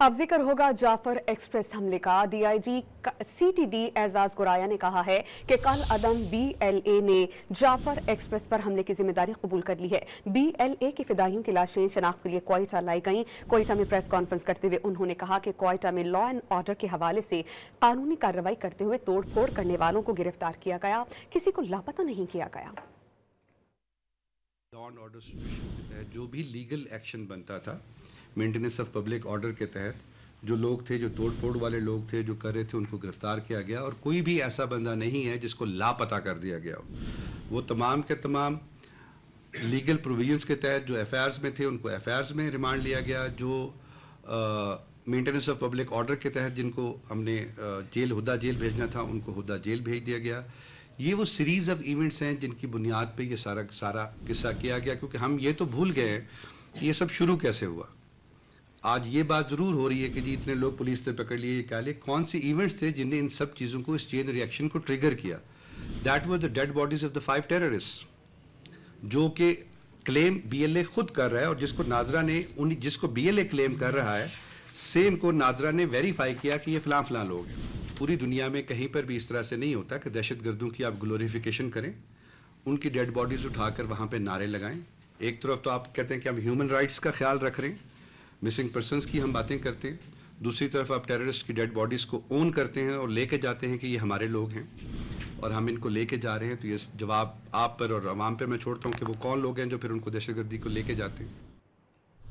अब जिक्र होगा जाफर एक्सप्रेस हमले का। डीआईजी सीटीडी एजाज गुराया ने कहा है कि कल अदम बीएलए ने जाफर एक्सप्रेस पर हमले की जिम्मेदारी कबूल कर ली है। बीएलए के फिदाइयों की लाशें शनाख्त के लिए क्वेटा लाई गईं। क्वेटा में प्रेस कॉन्फ्रेंस करते हुए उन्होंने कहा कि क्वेटा में लॉ एंड ऑर्डर के हवाले से कानूनी कार्रवाई करते हुए तोड़ फोड़ करने वालों को गिरफ्तार किया गया, किसी को लापता नहीं किया गया। लॉ एंड ऑर्डर सिचुएशन के तहत जो भी लीगल एक्शन बनता था मेंटेनेंस ऑफ पब्लिक ऑर्डर के तहत, जो लोग थे, जो तोड़ फोड़ वाले लोग थे, जो कर रहे थे, उनको गिरफ्तार किया गया और कोई भी ऐसा बंदा नहीं है जिसको लापता कर दिया गया हो। वो तमाम के तमाम लीगल प्रोविजंस के तहत जो एफआईआर्स में थे उनको एफआईआर्स में रिमांड लिया गया, जो मेंटेनेंस ऑफ पब्लिक ऑर्डर के तहत जिनको हमने हुदा जेल भेजना था उनको हुदा जेल भेज दिया गया। ये वो सीरीज़ ऑफ इवेंट्स हैं जिनकी बुनियाद पे ये सारा किस्सा किया गया, क्योंकि हम ये तो भूल गए हैं कि ये सब शुरू कैसे हुआ। आज ये बात ज़रूर हो रही है कि जी इतने लोग पुलिस ने पकड़ लिए, कह लिए कौन सी इवेंट्स थे जिनने इन सब चीज़ों को, इस चेन रिएक्शन को ट्रिगर किया। That was the dead bodies of the 5 terrorist, जो कि क्लेम बीएलए खुद कर रहा है और जिसको नादरा ने जिसको बीएलए क्लेम कर रहा है, सेम को नादरा ने वेरीफाई किया कि ये फलां लोग हैं। पूरी दुनिया में कहीं पर भी इस तरह से नहीं होता कि दहशतगर्दों की आप ग्लोरिफिकेशन करें, उनकी डेड बॉडीज़ उठाकर वहाँ पे नारे लगाएं। एक तरफ तो आप कहते हैं कि हम ह्यूमन राइट्स का ख्याल रख रहे हैं, मिसिंग पर्सनस की हम बातें करते हैं, दूसरी तरफ आप टेररिस्ट की डेड बॉडीज़ को ओन करते हैं और लेके जाते हैं कि ये हमारे लोग हैं और हम इनको लेके जा रहे हैं। तो ये जवाब आप पर और अवाम पर मैं छोड़ता हूँ कि वो कौन लोग हैं जो फिर उनको दहशतगर्दी को लेके जाते हैं।